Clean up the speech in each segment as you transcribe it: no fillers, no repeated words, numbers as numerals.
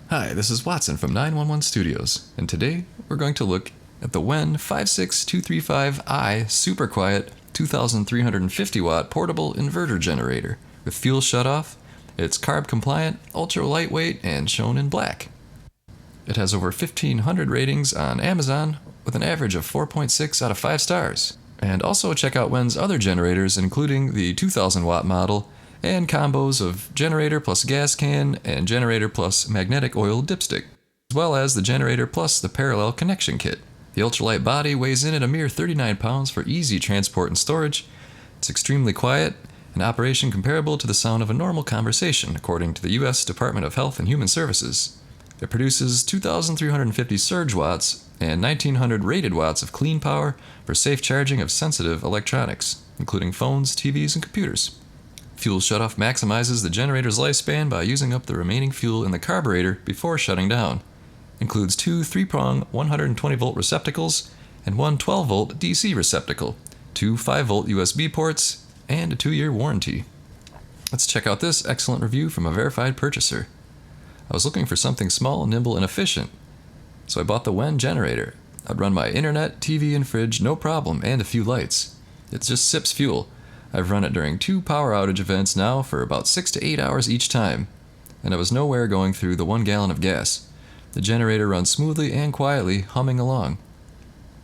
Hi, this is Watson from 911 Studios, and today we're going to look at the WEN 56235i Super Quiet 2350 watt portable inverter generator with fuel shutoff. It's carb compliant, ultra lightweight, and shown in black. It has over 1,500 ratings on Amazon with an average of 4.6 out of 5 stars. And also check out WEN's other generators, including the 2000 watt model and combos of generator plus gas can and generator plus magnetic oil dipstick, as well as the generator plus the parallel connection kit. The ultralight body weighs in at a mere 39 pounds for easy transport and storage. It's extremely quiet, an operation comparable to the sound of a normal conversation, according to the U.S. Department of Health and Human Services. It produces 2,350 surge watts and 1,900 rated watts of clean power for safe charging of sensitive electronics, including phones, TVs, and computers. Fuel shutoff maximizes the generator's lifespan by using up the remaining fuel in the carburetor before shutting down. Includes two 3-prong 120-volt receptacles and one 12-volt DC receptacle, two 5-volt USB ports, and a 2-year warranty. Let's check out this excellent review from a verified purchaser. I was looking for something small, nimble, and efficient, so I bought the WEN generator. I'd run my internet, TV, and fridge no problem, and a few lights. It just sips fuel. I've run it during 2 power outage events now for about 6 to 8 hours each time, and I was nowhere going through the 1 gallon of gas. The generator runs smoothly and quietly, humming along.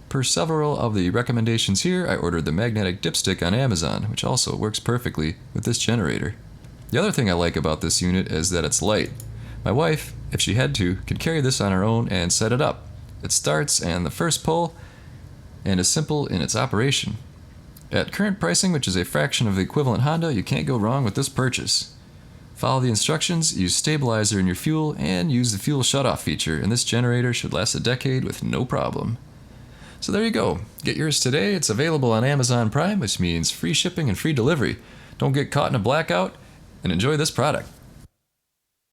Per several of the recommendations here, I ordered the magnetic dipstick on Amazon, which also works perfectly with this generator. The other thing I like about this unit is that it's light. My wife, if she had to, could carry this on her own and set it up. It starts and the first pull, and is simple in its operation. At current pricing, which is a fraction of the equivalent Honda, you can't go wrong with this purchase. Follow the instructions, use stabilizer in your fuel, and use the fuel shutoff feature, and this generator should last a decade with no problem. So there you go. Get yours today. It's available on Amazon Prime, which means free shipping and free delivery. Don't get caught in a blackout, and enjoy this product.